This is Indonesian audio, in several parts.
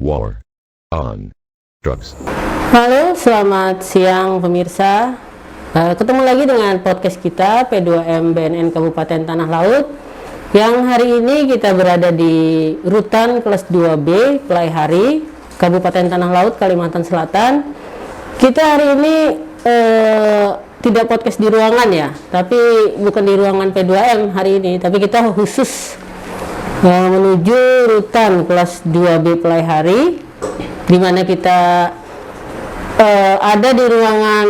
War on Drugs. Halo, selamat siang pemirsa. Ketemu lagi dengan podcast kita P2M BNN Kabupaten Tanah Laut. Yang hari ini kita berada di Rutan kelas 2B Pelai Hari, Kabupaten Tanah Laut, Kalimantan Selatan. Kita hari ini tidak podcast di ruangan ya, tapi bukan di ruangan P2M hari ini, tapi kita khusus menuju Rutan kelas 2B Pelai Hari, di mana kita ada di ruangan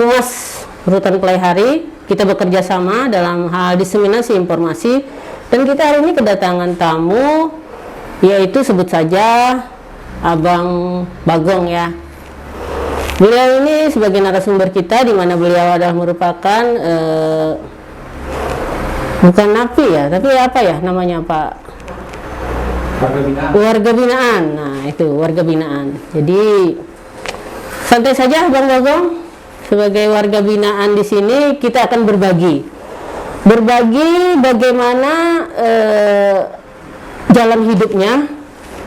Humas Rutan Pelai Hari. Kita bekerja sama dalam hal diseminasi informasi, dan kita hari ini kedatangan tamu, yaitu sebut saja Abang Bagong ya. Beliau ini sebagai narasumber kita, di mana beliau adalah merupakan bukan napi ya, tapi apa ya namanya Pak? Warga binaan. Nah itu warga binaan. Jadi santai saja Bang Bagong. Sebagai warga binaan di sini kita akan berbagi bagaimana jalan hidupnya,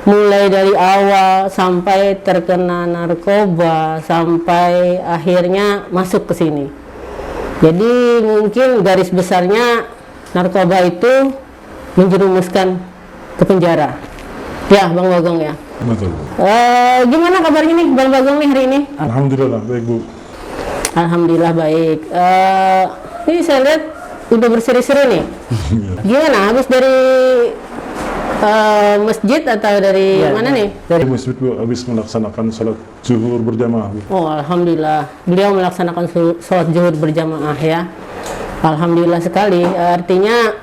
mulai dari awal sampai terkena narkoba sampai akhirnya masuk ke sini. Jadi mungkin garis besarnya narkoba itu menjerumuskan ke penjara. Ya Bang Bagong ya. Betul. Gimana kabarnya nih Bang Bagong nih hari ini? Alhamdulillah baik Bu. Alhamdulillah baik. Ini saya lihat udah berseri-seri nih. Gimana? Habis dari masjid atau dari mana nih? Dari masjid Bu, habis melaksanakan sholat zuhur berjamaah Bu. Oh alhamdulillah, beliau melaksanakan sholat zuhur berjamaah ya. Alhamdulillah sekali. Artinya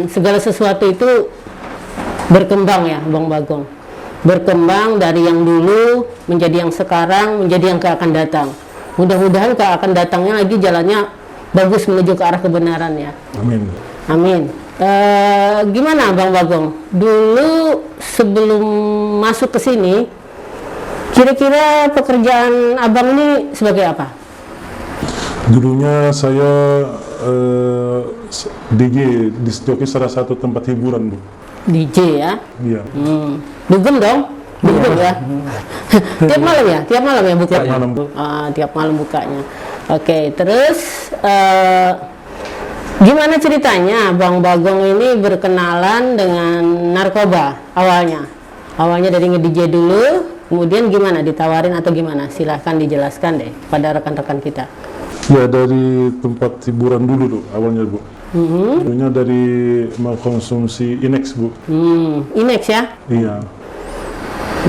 segala sesuatu itu berkembang ya Bang Bagong. Berkembang dari yang dulu menjadi yang sekarang, menjadi yang akan datang. Mudah-mudahan akan datangnya lagi jalannya bagus menuju ke arah kebenaran ya. Amin. Amin. Gimana Bang Bagong? Dulu sebelum masuk ke sini, kira-kira pekerjaan Abang ini sebagai apa? Dulunya saya DJ di joki salah satu tempat hiburan Bu. DJ ya? Iya. Dugem dong? Dugem ya? Tiap malam ya? Tiap malam ya bukanya? Tiap malam Bu. Tiap malam bukanya. Oke, terus gimana ceritanya Bang Bagong ini berkenalan dengan narkoba awalnya? Awalnya dari nge-DJ dulu, kemudian gimana ditawarin atau gimana? Silahkan dijelaskan deh pada rekan-rekan kita. Ya dari tempat hiburan dulu tuh awalnya Bu. Dulunya dari mengkonsumsi Inex Bu. Inex ya? Iya.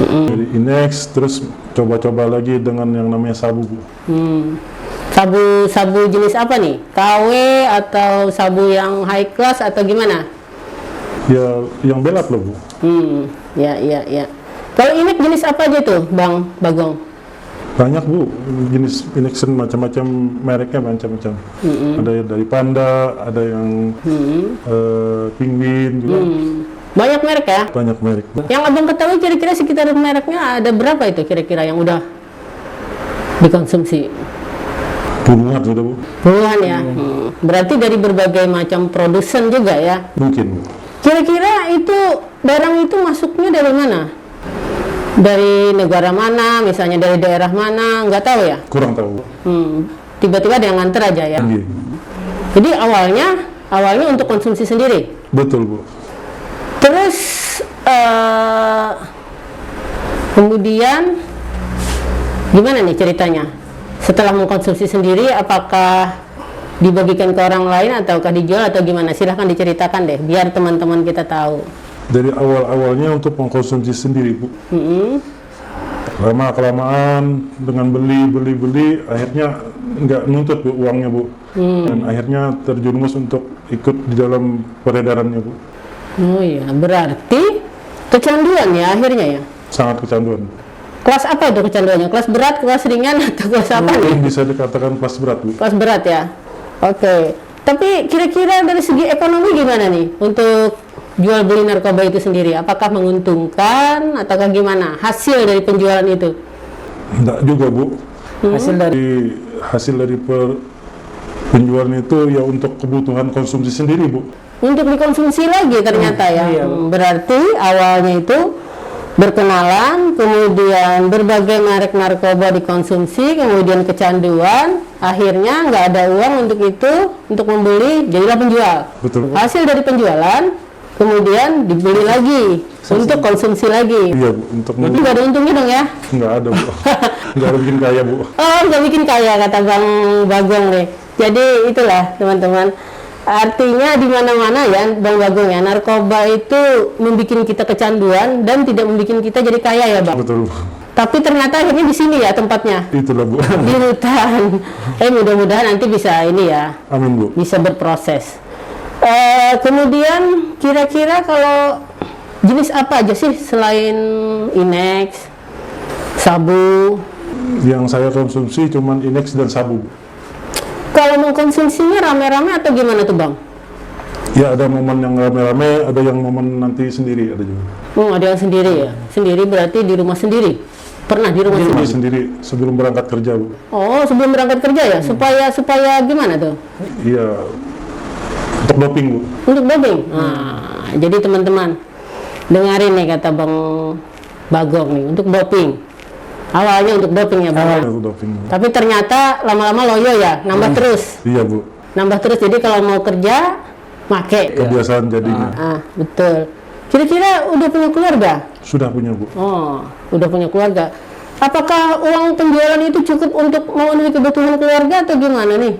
Dari Inex terus coba-coba lagi dengan yang namanya sabu Bu. Sabu jenis apa nih? KW atau sabu yang high class atau gimana? Ya yang belak loh Bu. Ya. Kalau Inex jenis apa aja tuh Bang Bagong? Banyak Bu, jenis Inexen macam-macam, mereknya macam-macam. Ada yang dari Panda, ada yang Penguin juga. Banyak merek ya? Banyak merek Bu. Yang Abang ketahui kira-kira sekitar mereknya ada berapa itu kira-kira yang udah dikonsumsi? Puluhan sudah Bu. Puluhan ya? Berarti dari berbagai macam produsen juga ya? Mungkin Bu. Kira-kira itu barang itu masuknya dari mana? Dari negara mana? Misalnya dari daerah mana? Nggak tahu ya? Kurang tahu Bu. Tiba-tiba ada yang nganter aja ya? Iya. Jadi awalnya untuk konsumsi sendiri? Betul Bu. Terus kemudian gimana nih ceritanya? Setelah mengkonsumsi sendiri, apakah dibagikan ke orang lain ataukah dijual atau gimana? Silahkan diceritakan deh, biar teman-teman kita tahu. Dari awal-awalnya untuk mengkonsumsi sendiri Bu. Lama-kelamaan dengan beli, akhirnya nggak nuntut Bu uangnya Bu. Dan akhirnya terjerumus untuk ikut di dalam peredarannya Bu. Oh iya, berarti kecanduan ya akhirnya ya? Sangat kecanduan. Kelas apa itu kecanduannya? Kelas berat, kelas ringan, atau kelas apa nih? Mungkin bisa dikatakan kelas berat Bu. Kelas berat ya? Oke. Tapi kira-kira dari segi ekonomi gimana nih untuk jual beli narkoba itu sendiri? Apakah menguntungkan ataukah gimana hasil dari penjualan itu? Enggak juga Bu. Hasil dari penjualan itu ya untuk kebutuhan konsumsi sendiri Bu. Untuk dikonsumsi lagi ternyata ya. Berarti awalnya itu berkenalan, kemudian berbagai merek narkoba dikonsumsi, kemudian kecanduan, akhirnya nggak ada uang untuk itu, untuk membeli, jadilah penjual. Betul. Hasil dari penjualan, kemudian dibeli lagi, untuk konsumsi lagi. Iya Bu, untuk Tapi nggak ada untungnya dong ya? nggak ada Bu, nggak ada bikin kaya Bu. Oh, nggak bikin kaya, kata Bang Bagong nih. Jadi itulah teman-teman. Artinya di mana-mana ya, Bang Bagong ya, narkoba itu membuat kita kecanduan dan tidak membuat kita jadi kaya ya, Bang. Betul Bu. Tapi ternyata akhirnya di sini ya tempatnya, Itulah Bu. di hutan. Mudah-mudahan nanti bisa ini ya, Amin Bu. bisa berproses. Kemudian kira-kira kalau jenis apa aja sih selain Inex, sabu? Yang saya konsumsi cuman Inex dan sabu. Kalau mengkonsumsinya rame-rame atau gimana tuh Bang? Ya ada momen yang rame-rame, ada yang momen nanti sendiri ada juga. Ada yang sendiri ya? Sendiri berarti di rumah sendiri? Pernah di rumah sendiri? Sendiri sebelum berangkat kerja Bu. Oh, sebelum berangkat kerja ya? Supaya gimana tuh? Iya, untuk doping Bu. Untuk doping? Nah, jadi teman-teman dengarin nih kata Bang Bagong nih, untuk doping. Awalnya untuk doping ya Bang? Untuk doping Bu. Tapi ternyata lama-lama loyo ya, nambah terus. Iya Bu, Nambah terus, jadi kalau mau kerja, make. kebiasaan jadinya. Betul. Kira-kira udah punya keluarga? Sudah punya Bu. Oh, udah punya keluarga. Apakah uang penjualan itu cukup untuk memenuhi kebutuhan keluarga atau gimana nih?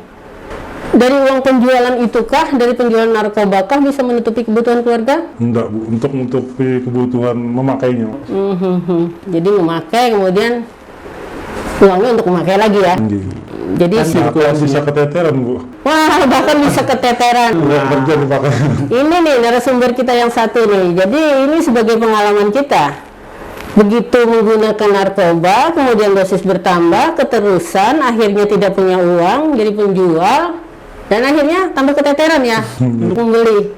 Dari uang penjualan itukah, dari penjualan narkobakah bisa menutupi kebutuhan keluarga? Enggak Bu, untuk menutupi kebutuhan memakainya. Jadi memakai, kemudian uangnya untuk memakai lagi ya. Jadi Bahkan bisa keteteran Bu. wah, bahkan bisa keteteran. Udah kerja dipakai. Ini nih narasumber kita yang satu nih. Jadi ini sebagai pengalaman kita. Begitu menggunakan narkoba, kemudian dosis bertambah, keterusan, akhirnya tidak punya uang, jadi penjual, dan akhirnya tambah keteteran ya, untuk membeli.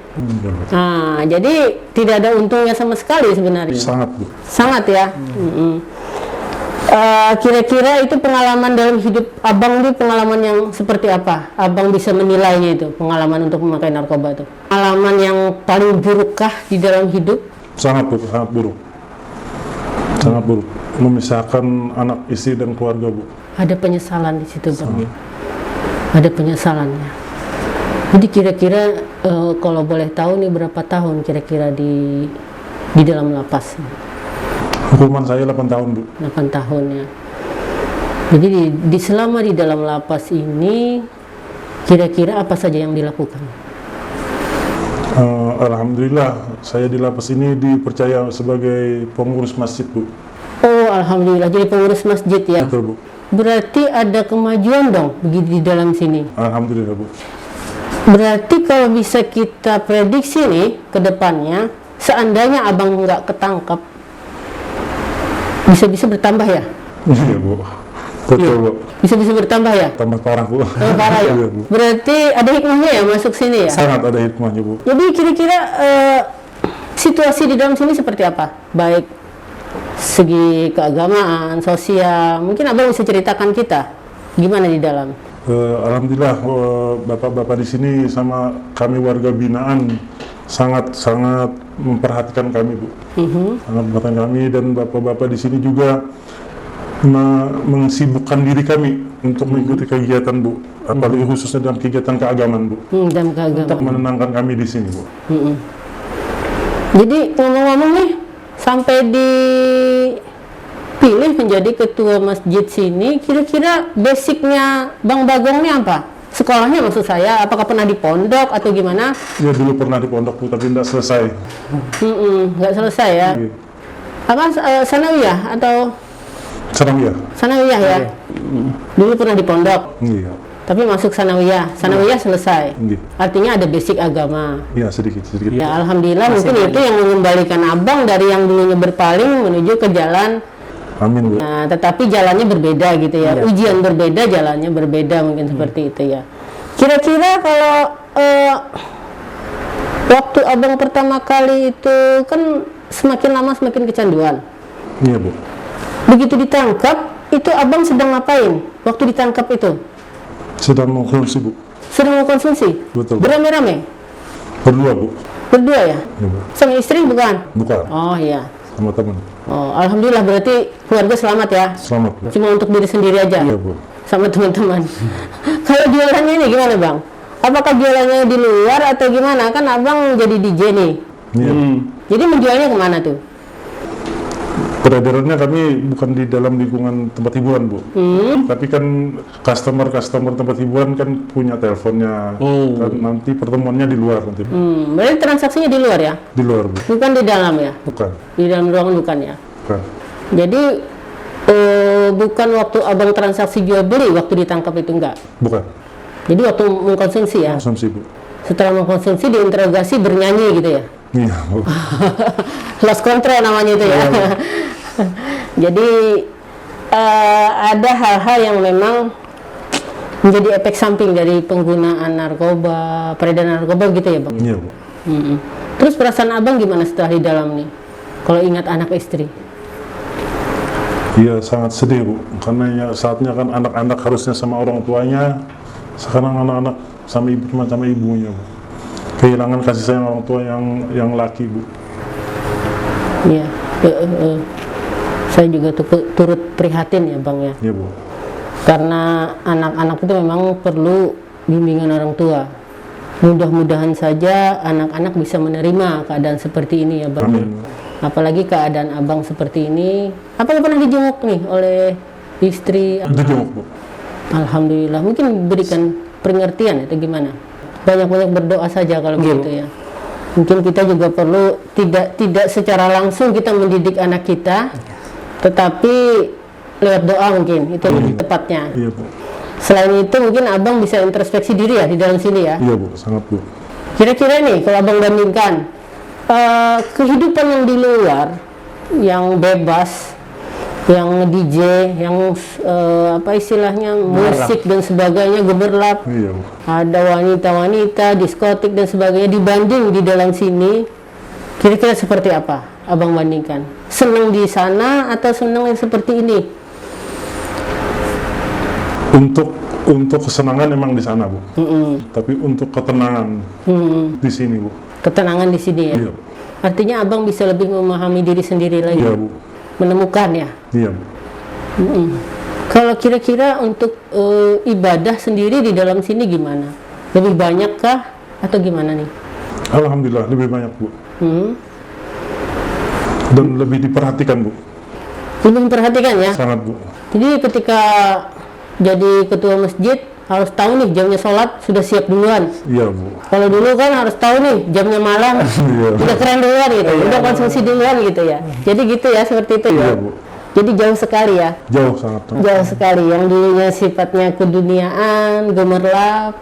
Nah, jadi tidak ada untungnya sama sekali sebenarnya. Sangat Bu. Sangat ya. Kira-kira itu pengalaman dalam hidup Abang itu pengalaman yang seperti apa? Abang bisa menilainya itu, pengalaman untuk memakai narkoba itu. Pengalaman yang paling burukkah di dalam hidup? Sangat Bu, sangat buruk. Sangat buruk. Memisahkan anak, istri dan keluarga Bu. Ada penyesalan di situ Bang. Ada penyesalannya. Jadi kira-kira kalau boleh tahu nih berapa tahun kira-kira di dalam lapas? Hukuman saya 8 tahun Bu. 8 tahun ya. Jadi selama di dalam lapas ini kira-kira apa saja yang dilakukan? Alhamdulillah saya di lapas ini dipercaya sebagai pengurus masjid Bu. Oh, alhamdulillah jadi pengurus masjid ya. Betul Bu. Berarti ada kemajuan dong begitu di dalam sini. Alhamdulillah Bu. Berarti kalau bisa kita prediksi nih ke depannya, seandainya Abang nggak ketangkap, bisa-bisa bertambah ya? Iya Bu. Betul Bu. Bisa-bisa bertambah ya? Tambah parah Bu. Parah ya? Iya, Bu. Berarti ada hikmahnya ya masuk sini ya? Sangat ada hikmahnya Bu. Jadi kira-kira situasi di dalam sini seperti apa? Baik segi keagamaan, sosial, mungkin Abang bisa ceritakan kita gimana di dalam? Alhamdulillah bapak-bapak di sini sama kami warga binaan sangat memperhatikan kami Bu. Sangat memperhatikan kami dan bapak-bapak di sini juga mensibukkan diri kami untuk mengikuti kegiatan Bu, apalagi khususnya dalam kegiatan keagamaan Bu, Dalam keagamaan. untuk menenangkan kami di sini Bu. Jadi ngomong-ngomong nih, sampai dipilih menjadi ketua masjid sini, kira-kira basicnya Bang Bagong ini apa? Sekolahnya maksud saya, apakah pernah di pondok atau gimana? Ya dulu pernah di pondok Bu, tapi tidak selesai. Nggak selesai ya? Iya. Apa sanawiyah atau Sanawiyah. sanawiyah ya? Dulu pernah di pondok, Iya. tapi masuk sanawiyah. Sanawiyah selesai. Iya. Artinya ada basic agama. Iya sedikit. Ya alhamdulillah mungkin itu yang mengembalikan Abang dari yang dulunya berpaling menuju ke jalan. Amin Bu. Nah, tetapi jalannya berbeda gitu ya. Ujian berbeda, jalannya berbeda mungkin seperti itu ya. Kira-kira kalau waktu Abang pertama kali itu kan semakin lama semakin kecanduan. Iya Bu. Begitu ditangkap, itu Abang sedang ngapain? Waktu ditangkap itu Sedang mengkonsumsi Bu. sedang mengkonsumsi? Betul. Beramai-ramai? Berdua Bu. Berdua ya? Iya Bu. Sama istri bukan? Bukan. Oh iya. Sama teman. Oh, alhamdulillah berarti keluarga selamat ya. Selamat Bu. Cuma untuk diri sendiri aja. Iya Bu. Sama teman-teman. Kalau jualannya ini gimana Bang? Apakah jualannya di luar atau gimana? Kan Abang jadi DJ nih. Iya. Jadi menjualnya kemana tuh? Peredarannya kami bukan di dalam lingkungan tempat hiburan Bu. Tapi kan customer tempat hiburan kan punya teleponnya. Kan nanti pertemuannya di luar nanti. Berarti transaksinya di luar ya? Di luar Bu. Bukan di dalam ya? Bukan. Di dalam ruangan bukan ya? Bukan. Jadi bukan waktu Abang transaksi jual beli waktu ditangkap itu enggak? Bukan. Jadi waktu mengkonsumsi ya? Konsumsi Bu. Setelah mengkonsumsi diinterogasi bernyanyi gitu ya? Iya Bu. Lost control namanya itu ya. Jadi ada hal-hal yang memang menjadi efek samping dari penggunaan narkoba, peredaran narkoba gitu ya Bang? Iya Bu. Terus perasaan Abang gimana setelah di dalam nih? Kalau ingat anak istri? Iya sangat sedih Bu. Karena ya saatnya kan anak-anak harusnya sama orang tuanya. Sekarang anak-anak sama ibu cuma sama ibunya Bu. Kehilangan kasih sayang orang tua yang laki Bu. Iya. Saya juga turut prihatin ya Bang ya. Iya Bu. Karena anak-anak itu memang perlu bimbingan orang tua. Mudah-mudahan saja anak-anak bisa menerima keadaan seperti ini ya Bang. Amin. Apalagi keadaan Abang seperti ini. Apakah pernah dijenguk nih oleh istri? Itu jenguk Bu. Alhamdulillah. Mungkin berikan pengertian atau gimana? Banyak-banyak berdoa saja kalau begitu ya. Mungkin kita juga perlu tidak secara langsung kita mendidik anak kita, tetapi lewat doa mungkin itu lebih tepatnya. Iya Bu. Selain itu mungkin Abang bisa introspeksi diri ya di dalam sini ya. Iya Bu, sangat Bu. Kira-kira nih kalau Abang bandingkan kehidupan yang di luar, yang bebas, yang DJ, yang apa istilahnya musik dan sebagainya gemerlap, Iya Bu. ada wanita-wanita, diskotik dan sebagainya, dibanding di dalam sini, kira-kira seperti apa Abang bandingkan? Senang di sana atau senang yang seperti ini? Untuk kesenangan emang di sana Bu. Tapi untuk ketenangan di sini Bu. Ketenangan di sini ya. Iya Bu. Artinya Abang bisa lebih memahami diri sendiri lagi, Iya Bu. menemukan ya. Iya Bu. Kalau kira-kira untuk ibadah sendiri di dalam sini gimana? Lebih banyak kah atau gimana nih? Alhamdulillah lebih banyak Bu. Dan lebih diperhatikan Bu. Lebih memperhatikan ya. Sangat Bu. Jadi ketika jadi ketua masjid harus tahu nih jamnya sholat sudah siap duluan. Iya Bu. Kalau dulu kan harus tahu nih jamnya malam Iya. udah keren duluan gitu, udah konsumsi duluan gitu ya. Jadi gitu ya seperti itu ya. Iya Bu. Jadi jauh sekali ya. Jauh sangat. Jauh sekali. Yang dulunya sifatnya keduniaan, gemerlap,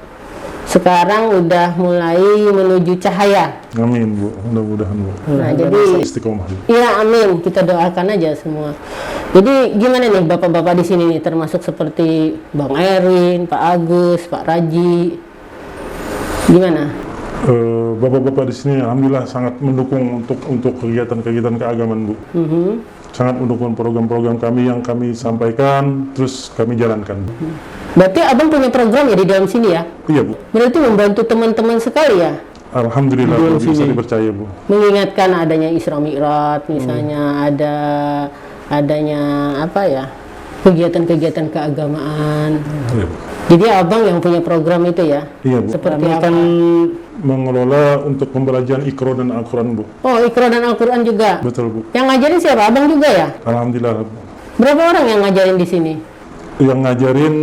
sekarang udah mulai menuju cahaya. Amin Bu. Mudah-mudahan Bu. Nah, jadi Istiqomah Bu. ya amin, kita doakan aja semua. Jadi gimana nih bapak-bapak di sini nih, termasuk seperti Bang Erwin, Pak Agus, Pak Raji, gimana? Bapak-bapak di sini alhamdulillah sangat mendukung untuk kegiatan-kegiatan keagamaan Bu. Sangat mendukung program-program kami yang kami sampaikan, terus kami jalankan. Berarti Abang punya program ya di dalam sini ya? Iya Bu. Berarti membantu teman-teman sekali ya? Alhamdulillah Bu, bisa dipercaya Bu. Mengingatkan adanya Isra Mi'raj misalnya, adanya apa ya, kegiatan-kegiatan keagamaan. Iya Bu. Jadi Abang yang punya program itu ya? Iya Bu. Seperti Kami apa? akan mengelola untuk pembelajaran Iqra dan Al-Quran Bu. Oh, Iqra dan Al-Quran juga? Betul Bu. Yang ngajarin siapa? Abang juga ya? Alhamdulillah Bu. Berapa orang yang ngajarin di sini? Yang ngajarin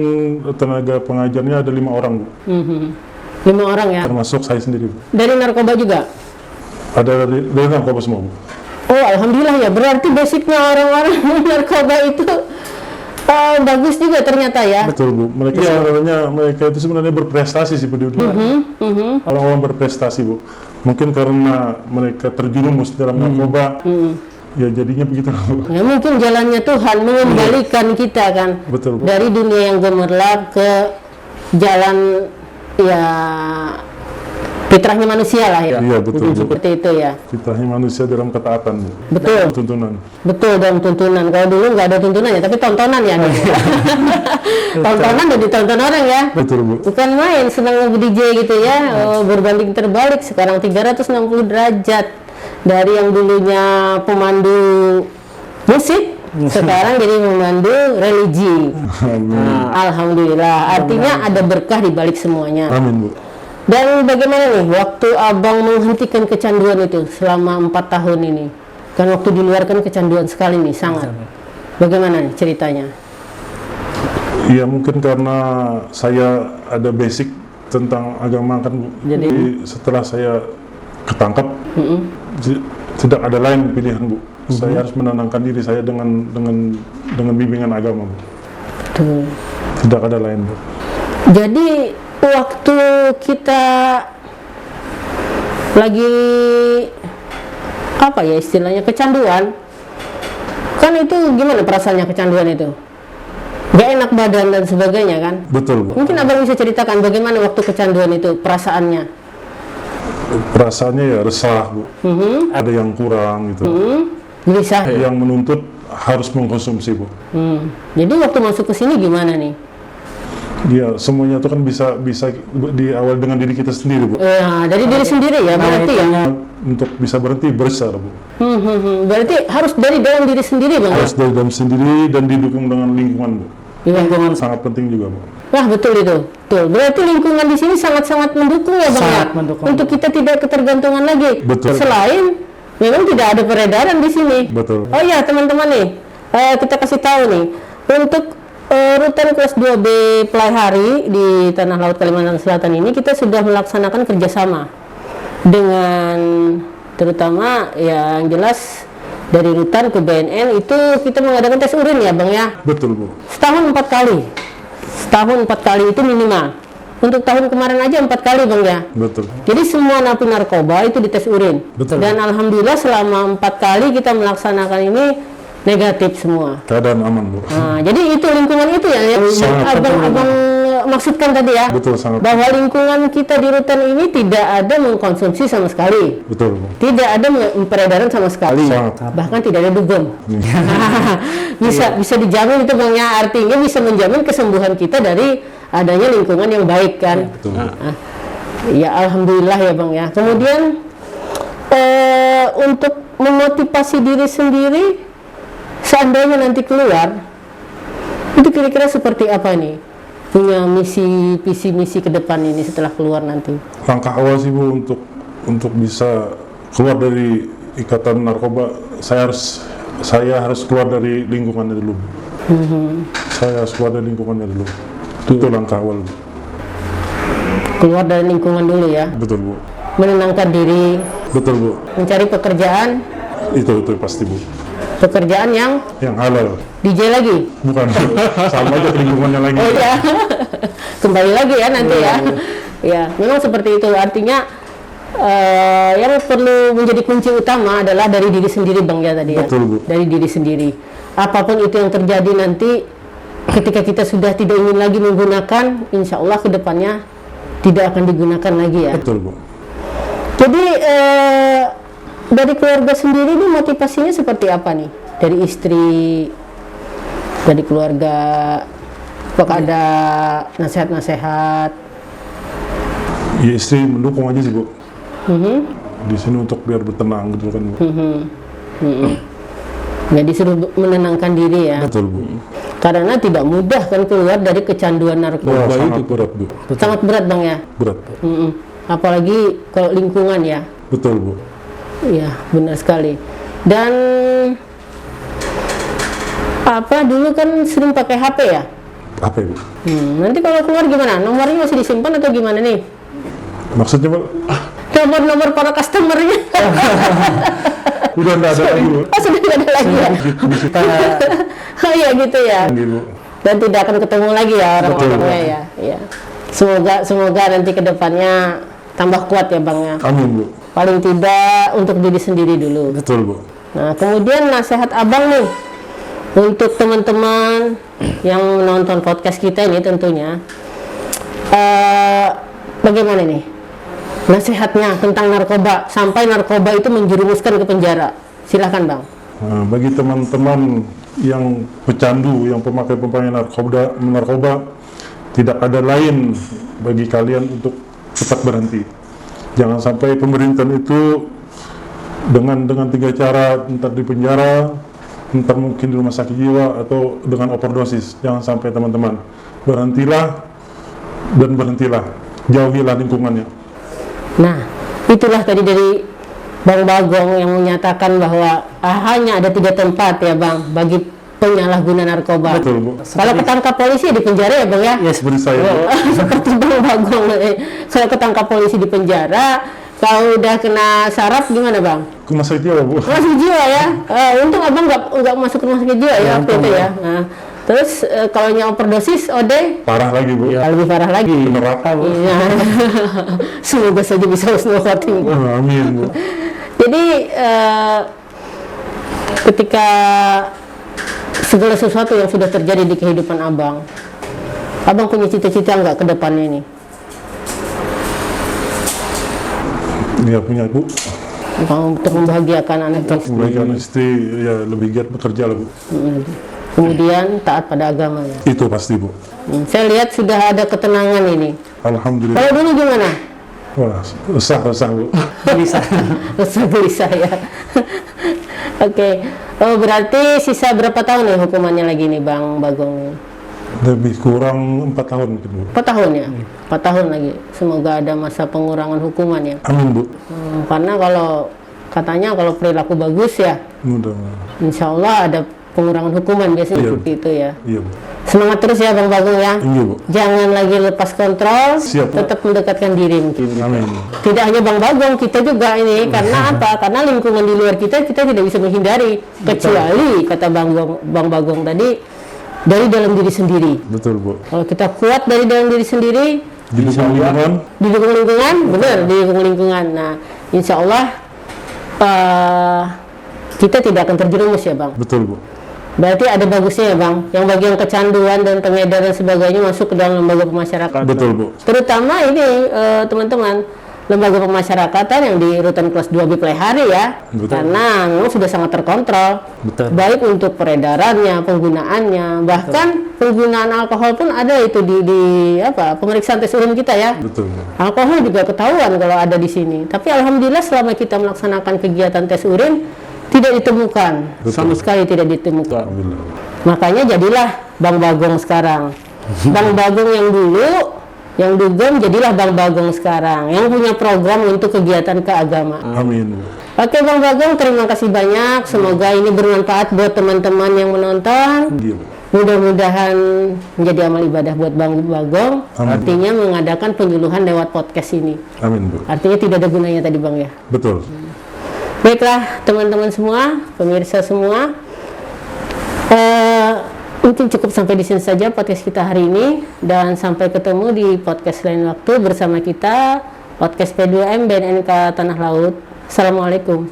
tenaga pengajarnya ada 5 orang Bu. 5 orang ya? Termasuk saya sendiri Bu. Dari narkoba juga? Ada dari narkoba semua Bu. Oh, alhamdulillah ya. Berarti basicnya orang-orang narkoba itu bagus juga ternyata ya. Betul Bu. Mereka itu sebenarnya berprestasi sih Bu di dunia. Orang-orang berprestasi Bu. Mungkin karena mereka terjerumus dalam narkoba. Ya jadinya begitu Bu. Ya mungkin jalannya Tuhan mengembalikan kita kan Betul Bu. dari dunia yang gemerlap ke jalan ya fitrahnya manusia lah ya. Iya betul Bu. Seperti itu ya. Fitrahnya manusia dalam ketaatan Bu. Betul. Dalam tuntunan. Betul, dalam tuntunan. Kalau dulu nggak ada tuntunannya, tapi tontonan ya. nih. Tontonan udah ditonton orang ya. Betul Bu. Bukan main, senang DJ gitu ya. Berbanding terbalik sekarang 360 derajat. Dari yang dulunya pemandu musik, sekarang jadi memandu religi. Alhamdulillah, artinya ada berkah di balik semuanya. Amin, Bu. Dan bagaimana nih waktu abang menghentikan kecanduan itu selama 4 tahun ini? Kan waktu di luar kan kecanduan sekali nih, sangat. Bagaimana nih ceritanya? Ya mungkin karena saya ada basic tentang agama kan, Bu. Jadi setelah saya ketangkap, tidak ada lain pilihan, Bu. Saya harus menenangkan diri saya dengan bimbingan agama, Bu. Betul. Tidak ada lain, Bu. Jadi waktu kita lagi apa ya istilahnya kecanduan, kan itu gimana perasaannya kecanduan itu? Gak enak badan dan sebagainya kan? Betul, Bu. Mungkin abang bisa ceritakan bagaimana waktu kecanduan itu perasaannya? Perasaannya ya resah, Bu. Ada yang kurang gitu. Bisa. Yang menuntut harus mengkonsumsi, Bu. Jadi waktu masuk ke sini gimana nih? Ya semuanya itu kan bisa diawali dengan diri kita sendiri, Bu. Dari diri sendiri ya berarti ya? Untuk bisa berhenti besar, Bu. Berarti harus dari dalam diri sendiri, Bang? Harus dari dalam sendiri dan didukung dengan lingkungan, Bu. Lingkungan Sangat penting juga, Bu. Wah betul itu. Betul. Berarti lingkungan di sini sangat-sangat mendukung ya, Bang? Sangat ya? mendukung. Untuk kita tidak ketergantungan lagi. Betul. Selain memang tidak ada peredaran di sini. Betul. Oh iya teman-teman nih, kita kasih tahu nih untuk rutan kelas 2B Pelai Hari di Tanah Laut Kalimantan Selatan ini kita sudah melaksanakan kerjasama dengan terutama yang jelas dari rutan ke BNN itu kita mengadakan tes urin ya Bang ya. Betul, Bu. Setahun 4 kali. Setahun 4 kali itu minimal. Untuk tahun kemarin aja 4 kali Bang ya. Betul. Jadi semua napi narkoba itu dites urin. Betul. Dan alhamdulillah selama 4 kali kita melaksanakan ini negatif semua. Keadaan aman, Bu. Nah, jadi itu lingkungan itu ya yang abang maksudkan tadi ya. Betul, sangat. Bahwa lingkungan kita di rutan ini tidak ada mengkonsumsi sama sekali. Betul, Bu. Tidak ada peredaran sama sekali. Sangat. Bahkan tidak ada dugem. bisa dijamin itu Bang ya, artinya bisa menjamin kesembuhan kita dari adanya lingkungan yang baik kan. Betul. Ya alhamdulillah ya Bang ya. Kemudian untuk memotivasi diri sendiri seandainya nanti keluar itu kira-kira seperti apa nih? Punya visi misi ke depan ini setelah keluar nanti. Langkah awal sih, Bu, untuk bisa keluar dari ikatan narkoba, saya harus keluar dari lingkungannya dulu. Saya harus keluar dari lingkungannya dulu. Itu langkah awal, Bu. Keluar dari lingkungan dulu ya. Betul, Bu. Menenangkan diri, Betul, Bu. mencari pekerjaan, Itu pasti, Bu. pekerjaan yang Yang halal. DJ lagi. Bukan, sama aja ke lingkungannya lagi. Oh iya, kembali lagi ya nanti ya. Ya, memang seperti itu. Artinya yang perlu menjadi kunci utama adalah dari diri sendiri Bang ya tadi ya. Betul, Bu. Dari diri sendiri. Apapun itu yang terjadi nanti, ketika kita sudah tidak ingin lagi menggunakan, insya Allah kedepannya tidak akan digunakan lagi ya. Betul, Bu. Jadi dari keluarga sendiri ini motivasinya seperti apa nih? Dari istri, dari keluarga, apakah ada nasihat-nasihat? Ya istri mendukung aja sih, Bu. Di sini untuk biar bertenang gitu kan, Bu. Jadi suruh menenangkan diri ya. Betul, Bu. Karena tidak mudah kan keluar dari kecanduan narkoba. Wah, sangat berat, Bu. Sangat berat Bang ya. Berat. Apalagi kalau lingkungan ya. Betul, Bu. Iya, benar sekali. Dan apa dulu kan sering pakai HP ya? Apa, Bu? Nanti kalau keluar gimana? Nomornya masih disimpan atau gimana nih? Maksudnya, Bu? Nomor para customernya. Udah nggak ada lagi, Bu. Oh, sudah tidak ada lagi ya? Oh iya gitu ya. Bu. Dan tidak akan ketemu lagi ya orang-orangnya ya. Iya. Semoga nanti kedepannya tambah kuat ya Bang ya. Amin, Bu. Paling tidak untuk diri sendiri dulu. Betul, Bu. Nah, kemudian nasihat Abang nih untuk teman-teman yang menonton podcast kita ini tentunya, bagaimana nih nasihatnya tentang narkoba sampai narkoba itu menjerumuskan ke penjara? Silahkan Bang. Nah, bagi teman-teman yang pecandu, yang pemakai narkoba, tidak ada lain bagi kalian untuk cepat berhenti. Jangan sampai pemerintahan itu dengan 3 cara, entar di penjara ntar mungkin di rumah sakit jiwa atau dengan overdosis. Jangan sampai teman-teman. Berhentilah dan berhentilah. Jauhilah lingkungannya. Nah, itulah tadi dari Bang Bagong yang menyatakan bahwa hanya ada 3 tempat ya Bang bagi penyalahguna narkoba. Betul, Bu. Kalau ketangkap polisi di penjara ya Bang ya? Ya, seperti saya, Bu. Seperti Bang Bagong. Kalau ketangkap polisi di penjara, kalau udah kena saraf gimana Bang? Rumah sakit jiwa, Bu. Rumah sakit jiwa ya? Untung Abang nggak masuk rumah sakit jiwa ya waktu itu ya. Nah, terus kalau yang overdosis, OD? Parah lagi, Bu. Lebih parah lagi. Neraka, Bu. Iya. Semoga saja bisa husnul khotimah. Amin, Bu. Jadi ketika segala sesuatu yang sudah terjadi di kehidupan Abang punya cita-cita nggak ke depannya ini? Iya, punya, Bu. Untuk membahagiakan anak istri. Membahagiakan istri, ya lebih giat bekerja lah, Bu. Kemudian taat pada agama ya. Itu pasti, Bu. Saya lihat sudah ada ketenangan ini. Alhamdulillah. Kalau dulu gimana? Wah, resah, Bu. Bisa ya. Oke. Oh, berarti sisa berapa tahun nih hukumannya lagi nih Bang Bagong? Lebih kurang 4 tahun mungkin, Bu. 4 tahun ya? 4 tahun lagi. Semoga ada masa pengurangan hukuman ya. Amin, Bu. Karena katanya kalau perilaku bagus ya, Mudah-mudahan. insya Allah ada pengurangan hukuman biasanya Iya. seperti itu ya. Iya, Bu. Semangat terus ya Bang Bagong ya. Iya, Bu. Jangan lagi lepas kontrol, Siap, Bu. tetap mendekatkan diri mungkin. Amin. Tidak hanya Bang Bagong, kita juga ini karena apa? Karena lingkungan di luar kita tidak bisa menghindari kecuali kata Bang Bagong tadi dari dalam diri sendiri. Betul, Bu. Kalau kita kuat dari dalam diri sendiri, Didukung lingkungan. didukung lingkungan, benar, didukung lingkungan. Nah, insya Allah kita tidak akan terjerumus ya Bang. Betul, Bu. Berarti ada bagusnya ya Bang, yang bagian kecanduan dan pengedar dan sebagainya masuk ke dalam lembaga pemasyarakatan. Betul, Bu. Terutama ini teman-teman, lembaga pemasyarakatan yang di rutan kelas 2B Plehari ya. Betul. Karena memang sudah sangat terkontrol. Betul. Baik untuk peredarannya, penggunaannya, bahkan penggunaan alkohol pun ada itu di pemeriksaan tes urin kita ya. Betul, Bu. Alkohol juga ketahuan kalau ada di sini. Tapi alhamdulillah selama kita melaksanakan kegiatan tes urin tidak ditemukan. Betul. Sama sekali tidak ditemukan. Alhamdulillah. Makanya jadilah Bang Bagong sekarang. Bang Bagong yang dulu, yang dugem jadilah Bang Bagong sekarang. Yang punya program untuk kegiatan keagamaan. Amin, Bu. Oke Bang Bagong, terima kasih banyak. Semoga ini bermanfaat buat teman-teman yang menonton. Iya, Bu. Mudah-mudahan menjadi amal ibadah buat Bang Bagong. Amin. Artinya mengadakan penyuluhan lewat podcast ini. Amin, Bu. Artinya tidak ada gunanya tadi Bang ya. Betul. Baiklah teman-teman semua, pemirsa semua, mungkin cukup sampai di sini saja podcast kita hari ini, dan sampai ketemu di podcast lain waktu bersama kita podcast P2M BNNK Tanah Laut. Assalamualaikum.